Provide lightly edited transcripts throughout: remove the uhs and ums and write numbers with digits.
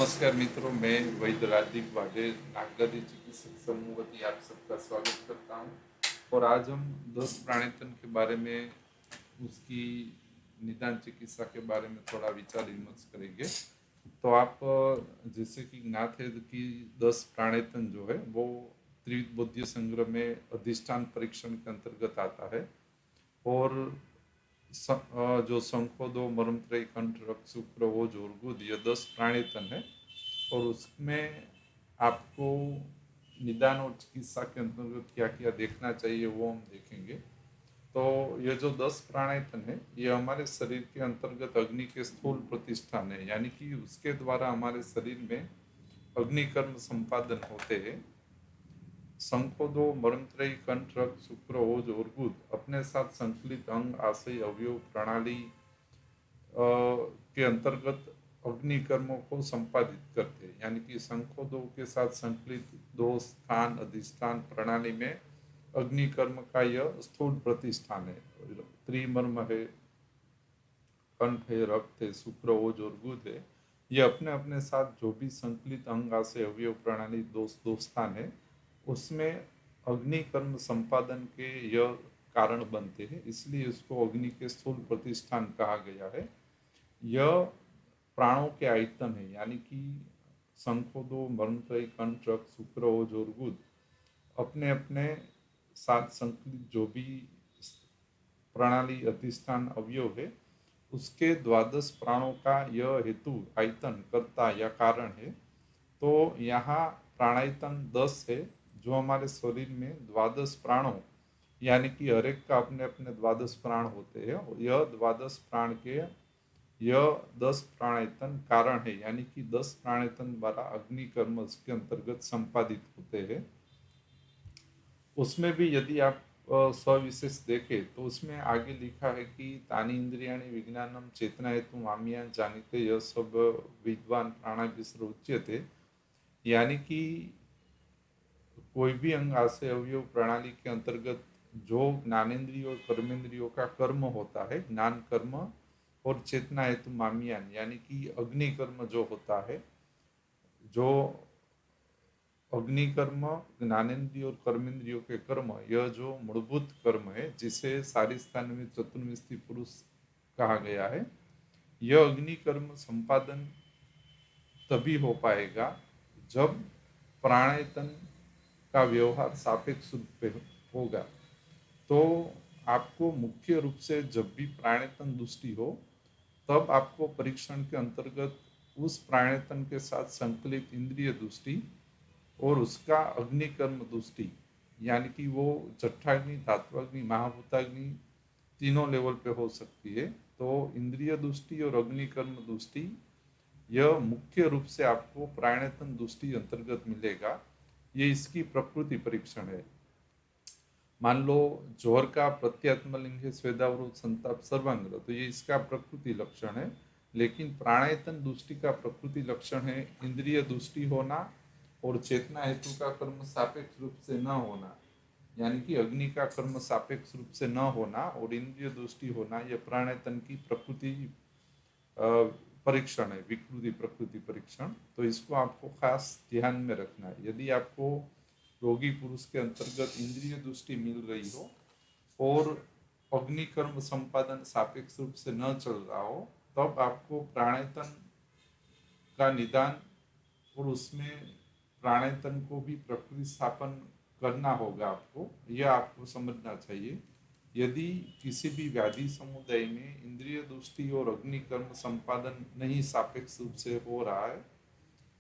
नमस्कार मित्रों, मैं वैद्य राजदीप वाघेल नागदादी चिकित्सक समूह वती आप सबका स्वागत करता हूं। और आज हम 10 प्राणितन के बारे में, उसकी निदान चिकित्सा के बारे में थोड़ा विचार विमर्श करेंगे। तो आप जैसे कि ज्ञात है कि 10 प्राणितन जो है वो त्रिविध बोध्य संग्रह में अधिष्ठान परीक्षण के अंतर्गत आता है। और जो शंखोदो मर्मत्रयी कंठ रक्त शुक्र ओज और गुद, ये 10 प्राणितन है। और उसमें आपको निदान और चिकित्सा के अंतर्गत क्या क्या देखना चाहिए वो हम देखेंगे। तो ये जो 10 प्राणायतन है ये हमारे शरीर के अंतर्गत अग्नि के स्थूल प्रतिष्ठान है, यानी कि उसके द्वारा हमारे शरीर में अग्निकर्म संपादन होते हैं। शंखोदो मर्मत्रयी कंठ रक्त शुक्र ओज और गुद अपने साथ संकलित अंग आशय अवयव प्रणाली के अंतर्गत अग्नि कर्मों को संपादित करते हैं, यानी कि शंखोदो के साथ संकलित दो स्थान अधिष्ठान प्रणाली में अग्नि कर्म का यह स्थूल प्रतिष्ठान है। त्रिमर्म है, कंठ है, रक्त है, शुक्र ओज और गुद है। ये अपने अपने साथ जो भी संकलित अंग से अवयव प्रणाली दो स्थान है उसमें अग्नि कर्म संपादन के यह कारण बनते हैं, इसलिए इसको अग्नि के स्थूल प्रतिष्ठान कहा गया है। यह प्राणों के आयतन है, यानी कि शंखोदो मर्मत्रयी कंठ रक्त शुक्र ओज और गुद अपने अपने साथ संकलित जो भी प्रणाली अधिष्ठान अवयव है उसके द्वादश प्राणों का यह हेतु आयतन कर्ता या कारण है। तो यहाँ प्राणायतन 10 है, जो हमारे शरीर में द्वादश प्राणों, यानी कि हर एक का अपने अपने द्वादश प्राण होते हैं। यह द्वादश प्राण के यह 10 प्राणायतन कारण है, यानी कि 10 प्राणायतन द्वारा अग्नि कर्म उसके अंतर्गत संपादित होते हैं। उसमें भी यदि आप सविशेष देखें तो उसमें आगे लिखा है कि तानी इंद्रियाणि विज्ञानम चेतना हेतु मामियान जानिते यह सब विद्वान प्राणाभिसर उच्यते, यानी कि कोई भी अंग आशय अवयव प्रणाली के अंतर्गत जो ज्ञानेन्द्रियों और कर्मेंद्रियों का कर्म होता है, ज्ञान कर्म और चेतना हेतु मामियान, यानी कि अग्नि कर्म जो होता है, जो अग्नि कर्म ज्ञानेन्द्रिय और कर्मेंद्रियों के कर्म, यह जो मूलभूत कर्म है जिसे सारिस्थान में चतुर्विंशति पुरुष कहा गया है, यह अग्नि कर्म संपादन तभी हो पाएगा जब प्राणायतन का व्यवहार सापेक्ष रूप पे होगा। तो आपको मुख्य रूप से जब भी प्राणायतन दृष्टि हो तब आपको परीक्षण के अंतर्गत उस प्राणायतन के साथ संकलित इंद्रिय दृष्टि और उसका अग्निकर्म दृष्टि, यानी कि वो जठराग्नि, धात्वाग्नि, महाभूताग्नि तीनों लेवल पे हो सकती है। तो इंद्रिय दृष्टि और अग्निकर्म दृष्टि यह मुख्य रूप से आपको प्राणायतन दृष्टि अंतर्गत मिलेगा। ये इसकी प्रकृति परीक्षण है। मान लो जोहर का प्रत्यात्मलिंग है स्वेदावरोध संताप सर्वांग्र, तो ये इसका प्रकृति लक्षण है। लेकिन प्राणायतन दृष्टि का प्रकृति लक्षण है इंद्रिय दृष्टि होना और चेतना हेतु का कर्म सापेक्ष रूप से न होना, यानी कि अग्नि का कर्म सापेक्ष रूप से न होना और इंद्रिय दृष्टि होना, यह प्राणायतन की प्रकृति परीक्षण है, विकृति प्रकृति परीक्षण। तो इसको आपको खास ध्यान में रखना है। यदि आपको रोगी पुरुष के अंतर्गत इंद्रिय दृष्टि मिल रही हो और अग्निकर्म संपादन सापेक्ष रूप से न चल रहा हो, तब आपको प्राणायतन का निदान और उसमें प्राणायतन को भी प्रकृति स्थापन करना होगा। आपको यह आपको समझना चाहिए। यदि किसी भी व्याधि समुदाय में इंद्रिय दृष्टि और अग्निकर्म संपादन नहीं सापेक्ष रूप से हो रहा है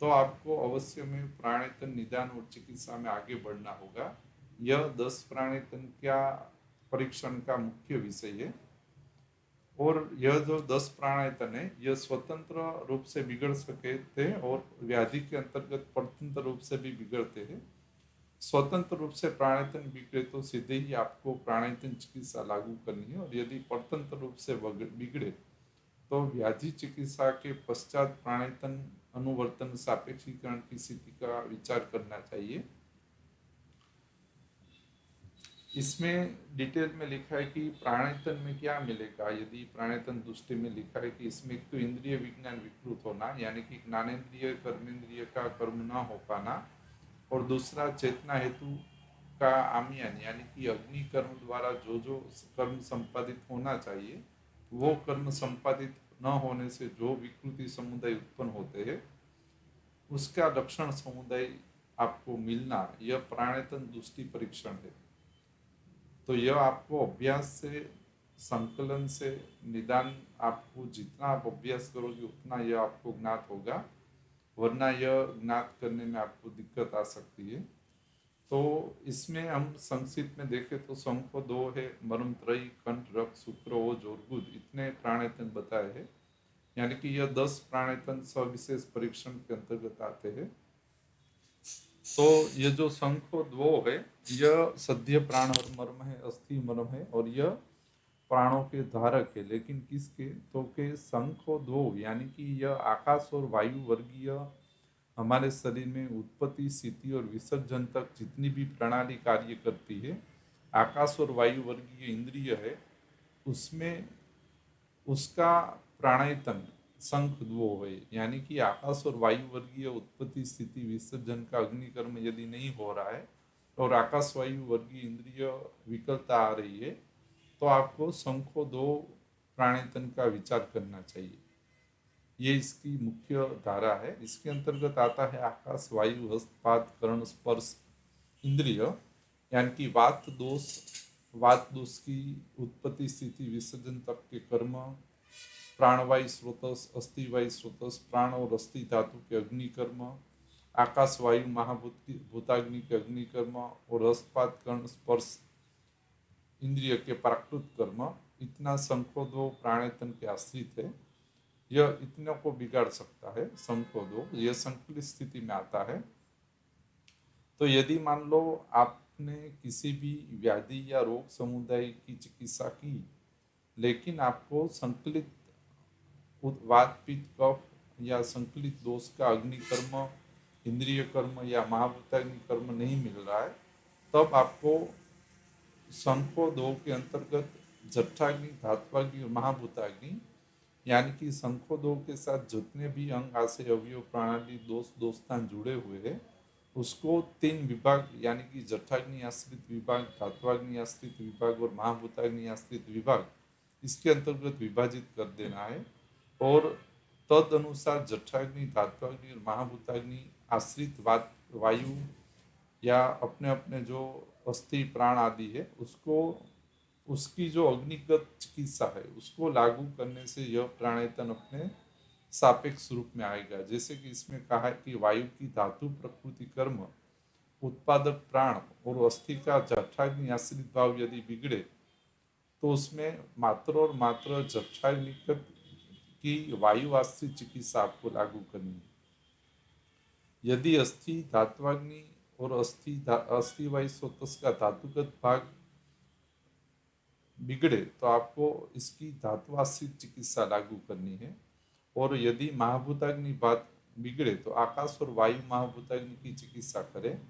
तो आपको अवश्य में प्राणायतन निदान और चिकित्सा में आगे बढ़ना होगा। यह 10 प्राणायतन का परीक्षण का मुख्य विषय है। और यह जो 10 प्राणायतन है यह स्वतंत्र रूप से बिगड़ सकते थे और व्याधि के अंतर्गत परतंत्र रूप से भी बिगड़ते हैं। स्वतंत्र रूप से प्राणायतन बिगड़े तो सीधे ही आपको प्राणायतन चिकित्सा लागू करनी है, और यदि परतंत्र रूप से बिगड़े तो व्याधि चिकित्सा के पश्चात प्राणायतन अनुवर्तन सापेक्षीकरण की स्थिति का विचार करना चाहिए। इसमें डिटेल में लिखा है कि प्राणायतन में क्या मिलेगा। यदि प्राणायतन दृष्टि में लिखा है कि इसमें एक तो इंद्रिय विज्ञान विकृत होना, यानी कि ज्ञानेन्द्रिय कर्मेंद्रिय का कर्म न हो पाना, और दूसरा चेतना हेतु का आमियान, यानी कि अग्नि कर्म द्वारा जो जो कर्म संपादित होना चाहिए वो कर्म संपादित न होने से जो विकृति समुदाय उत्पन्न होते हैं उसका लक्षण समुदाय आपको मिलना, यह प्राणायतन दृष्टि परीक्षण है। तो यह आपको अभ्यास से, संकलन से, निदान, आपको जितना आप अभ्यास करोगे उतना यह आपको ज्ञात होगा, वरना यह ज्ञात करने में आपको दिक्कत आ सकती है। तो इसमें हम संक्षिप्त में देखें तो शंख दो है, मर्म त्रयी, कंठ, रक्त, शुक्र, ओज और गुद, इतने प्राणायतन बताए हैं। यानी कि यह 10 प्राणायतन सविशेष परीक्षण के अंतर्गत आते हैं। तो ये जो शंखो द्वो है, यह सद्य प्राण और मर्म है, अस्थि मर्म है, और यह प्राणों के धारक है। लेकिन किसके, तो के शंखो द्वो, यानी कि यह आकाश और वायु वर्गीय हमारे शरीर में उत्पत्ति, स्थिति और विसर्जन तक जितनी भी प्रणाली कार्य करती है, आकाश और वायु वर्गीय इंद्रिय है, उसमें उसका प्राणायतन शंख द्वो है। यानी कि आकाश और वायु वर्गीय उत्पत्ति, स्थिति, विसर्जन का अग्निकर्म यदि नहीं हो रहा है और आकाश वायु वर्गीय इंद्रिय विकलता आ रही है, तो आपको शंखो दो प्राणायतन का विचार करना चाहिए। ये इसकी मुख्य धारा है। इसके अंतर्गत आता है आकाश, वायु, हस्तपात, कर्ण, स्पर्श इंद्रिय, यानी कि वात दोष की उत्पत्ति, स्थिति, विसर्जन तक के कर्म, प्राणवायु स्रोतस, अस्थिवायु स्रोतस, प्राण और अस्थि धातु के अग्निकर्म, आकाश वायु महाभूताग्नि के अग्निकर्म, और हस्तपात, कर्ण, स्पर्श इंद्रिय के प्राकृत कर्म, इतना संकोदो प्राणायतन के आश्रित है। यह इतने को बिगाड़ सकता है। संकोदो यह संकलित स्थिति में आता है। तो यदि मान लो आपने किसी भी व्याधि या रोग समुदाय की चिकित्सा की, लेकिन आपको संकलित वात, पित्त, कफ या संकलित दोष का अग्नि कर्म, इंद्रिय कर्म या महाभूताग्नि कर्म नहीं मिल रहा है, तब आपको संको दो के अंतर्गत जठराग्नि, धात्वाग्नि और महाभूताग्नि, यानी कि संखो दो के साथ जितने भी अंग, आशय, अवयव, प्रणाली, दोस्तान जुड़े हुए हैं, उसको 3 विभाग, यानी कि जठराग्नि आश्रित विभाग, धात्वाग्नि आश्रित विभाग और महाभूताग्नि आश्रित विभाग, इसके अंतर्गत विभाजित कर देना है। और तद अनुसार जठराग्नि, धात्वाग्नि और महाभूताग्नि आश्रित वायु या अपने अपने जो अस्थि प्राण आदि है, उसको, उसकी जो अग्निगत चिकित्सा है उसको लागू करने से यह प्राणायतन अपने सापेक्ष रूप में आएगा। जैसे कि इसमें कहा है कि वायु की धातु प्रकृति कर्म, उत्पादक प्राण और अस्थि का जठराग्नि आश्रित भाव यदि बिगड़े, तो उसमें मात्र और मात्र जठराग्निगत की वायु आश्रित चिकित्सा आपको लागू करनी है। यदि अस्थि धात्वाग्नि और अस्थि वायु स्रोतस का धातुगत भाग बिगड़े तो आपको इसकी धात्वाश्रित चिकित्सा लागू करनी है। और यदि महाभूताग्नि बात बिगड़े तो आकाश और वायु महाभूताग्नि की चिकित्सा करें,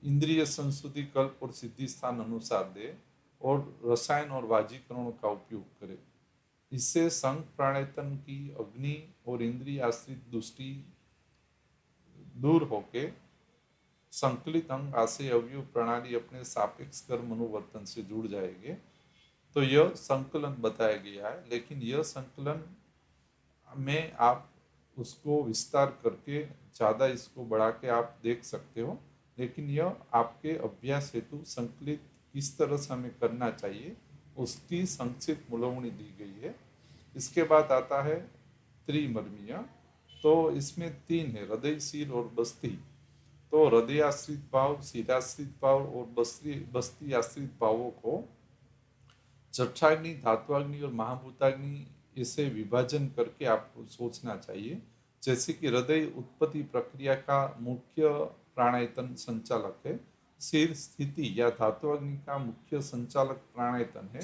इंद्रिय संशुद्धि कल्प और सिद्धि स्थान अनुसार दे, और रसायन और वाजीकरणों का उपयोग करें। इससे संघ प्राणायतन की अग्नि और इंद्रिय आश्रित दृष्टि दूर होके संकलित अंग, आशय, अवयव, प्रणाली अपने सापेक्ष कर्म अनुवर्तन से जुड़ जाएंगे। तो यह संकलन बताया गया है। लेकिन यह संकलन में आप उसको विस्तार करके ज़्यादा इसको बढ़ा के आप देख सकते हो, लेकिन यह आपके अभ्यास हेतु संकलित किस तरह से हमें करना चाहिए उसकी संक्षिप्त मूलवनी दी गई है। इसके बाद आता है त्रिमर्मीय। तो इसमें 3 है, हृदय, सिर और बस्ती। तो हृदय आश्रित भाव, सिराश्रित भाव और बस्ती आश्रित भावों को जठराग्नि, धात्वाग्नि और महाभूताग्नि इसे विभाजन करके आपको सोचना चाहिए। जैसे कि हृदय उत्पत्ति प्रक्रिया का मुख्य प्राणायतन संचालक है, सिर स्थिति या धात्वाग्नि का मुख्य संचालक प्राणायतन है,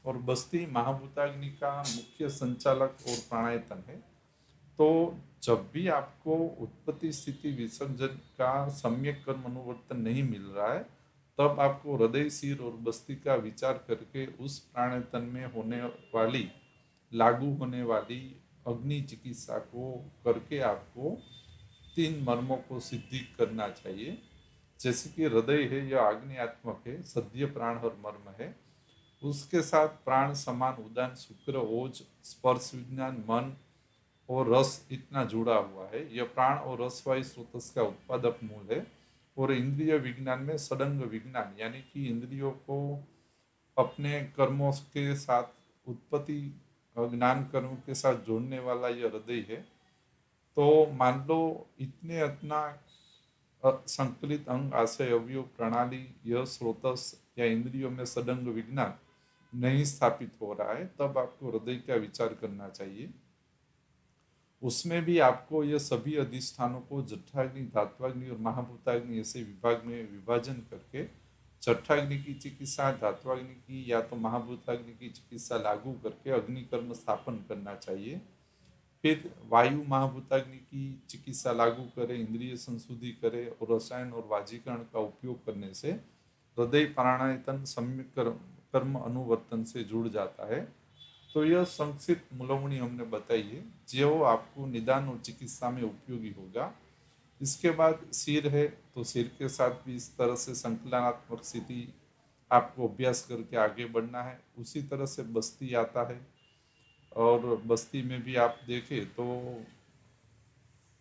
और बस्ती महाभूताग्नि का मुख्य संचालक और प्राणायतन है। तो जब भी आपको उत्पत्ति, स्थिति, विसर्जन का सम्यक कर्म अनुवर्तन नहीं मिल रहा है, तब आपको हृदय, सिर और बस्ती का विचार करके उस प्राणायतन में होने वाली, लागू होने वाली अग्नि चिकित्सा को करके आपको 3 मर्मों को सिद्धि करना चाहिए। जैसे कि हृदय है, यह आग्नेयात्मक है, सद्य प्राण और मर्म है। उसके साथ प्राण, समान, उदान, शुक्र, ओज, स्पर्श विज्ञान, मन और रस इतना जुड़ा हुआ है। यह प्राण और रस वायु स्रोतस का उत्पादक मूल है। और इंद्रिय विज्ञान में षडंग विज्ञान, यानी कि इंद्रियों को अपने कर्मों के साथ उत्पत्ति ज्ञान कर्म के साथ जोड़ने वाला यह हृदय है। तो मान लो इतने इतना संकलित अंग, आशय, अवयव, प्रणाली, यह स्रोतस या इंद्रियों में सडंग विज्ञान नहीं स्थापित हो रहा है, तब आपको हृदय का विचार करना चाहिए। उसमें भी आपको यह सभी अधिष्ठानों को जठराग्नि, धात्वाग्नि और महाभूताग्नि ऐसे विभाग में विभाजन करके जठराग्नि की चिकित्सा, धात्वाग्नि की या तो महाभूताग्नि की चिकित्सा लागू करके अग्निकर्म स्थापन करना चाहिए। फिर वायु महाभूताग्नि की चिकित्सा लागू करें, इंद्रिय संशुद्धि करें और रसायन और वाजीकरण का उपयोग करने से हृदय प्राणायतन सम्यक कर्म अनुवर्तन से जुड़ जाता है। तो यह संक्षिप्त मूलवनी हमने बताई है जो आपको निदान और चिकित्सा में उपयोगी होगा। इसके बाद सिर है, तो सिर के साथ भी इस तरह से संकलनात्मक स्थिति आपको अभ्यास करके आगे बढ़ना है। उसी तरह से बस्ती आता है, और बस्ती में भी आप देखें तो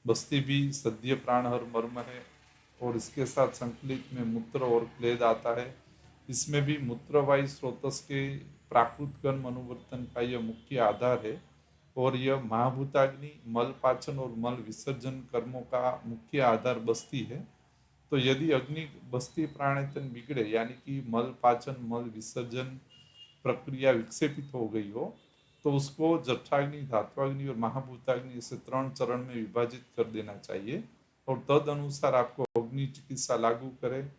बस्ती भी सद्य प्राण हर मर्म है। और इसके साथ संकलित में मूत्र और क्लेद आता है। इसमें भी मूत्रवायु स्रोतस के प्राकृत कर्म अनुवर्तन का यह मुख्य आधार है। और यह महाभूताग्नि मल पाचन और मल विसर्जन कर्मों का मुख्य आधार बस्ती है। तो यदि अग्नि बस्ती प्राणायतन बिगड़े, यानी कि मल पाचन मल विसर्जन प्रक्रिया विक्षेपित हो गई हो, तो उसको जठराग्नि, धात्वाग्नि और महाभूताग्नि ऐसे 3 चरण में विभाजित कर देना चाहिए। और तद अनुसार आपको अग्नि चिकित्सा लागू करें,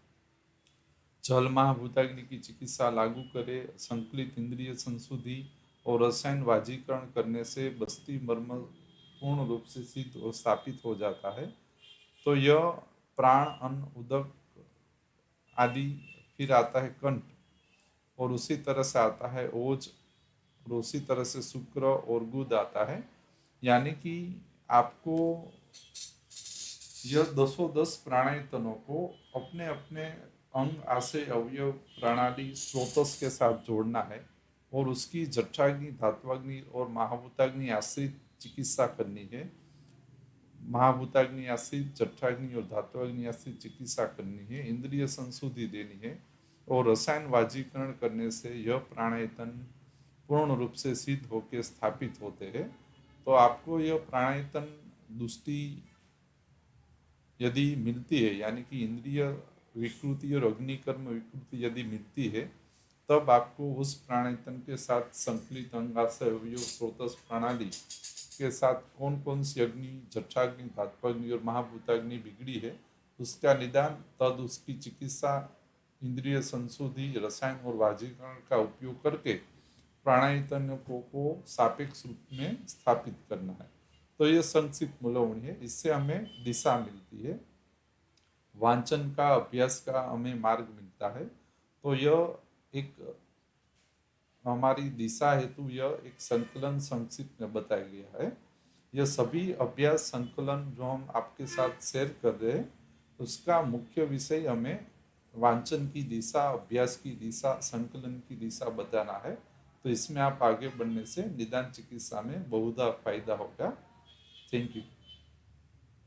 जल महाभूताग्नि की चिकित्सा लागू करें, संकलित इंद्रिय संशुद्धि और रसायन वाजीकरण करने से बस्ती मर्म पूर्ण रूप से सिद्ध और स्थापित हो जाता है। तो यह प्राण, अन्न, उदक आदि, फिर आता है कंठ, और उसी तरह से आता है ओज, और उसी तरह से शुक्र और गुद आता है। यानी कि आपको यह 10 प्राणायतनों को अपने अपने अंग, आशय, अवयव, प्रणाली, स्रोतस के साथ जोड़ना है और उसकी जठराग्नि, धात्वाग्नि और महाभूताग्नि आश्रित चिकित्सा करनी है। महाभूताग्नि आश्रित, जठराग्नि और धात्वाग्नि आश्रित चिकित्सा करनी है, इंद्रिय संशुद्धि देनी है और रसायन वाजीकरण करने से यह प्राणायतन पूर्ण रूप से सिद्ध होकर स्थापित होते हैं। तो आपको यह प्राणायतन दृष्टि यदि मिलती है, यानी कि इंद्रिय विकृति और अग्निकर्म विकृति यदि मिलती है, तब आपको उस प्राणायतन के साथ संकलित अंगाशय, अवयव, स्रोतस प्रणाली के साथ कौन कौन सी अग्नि, जठराग्नि, धात्वाग्नि और महाभूताग्नि बिगड़ी है उसका निदान, तद उसकी चिकित्सा, इंद्रिय संशुद्धि, रसायन और वाजीकरण का उपयोग करके प्राणायतन को सापेक्ष रूप में स्थापित करना है। तो यह संक्षिप्त मूलवनी है। इससे हमें दिशा मिलती है, वांचन का, अभ्यास का हमें मार्ग मिलता है। तो यह एक हमारी दिशा हेतु यह एक संकलन संक्षिप्त में बताया गया है। यह सभी अभ्यास संकलन जो हम आपके साथ शेयर कर रहे हैं, उसका मुख्य विषय हमें वांचन की दिशा, अभ्यास की दिशा, संकलन की दिशा बताना है। तो इसमें आप आगे बढ़ने से निदान चिकित्सा में बहुधा फायदा होगा। Thank you.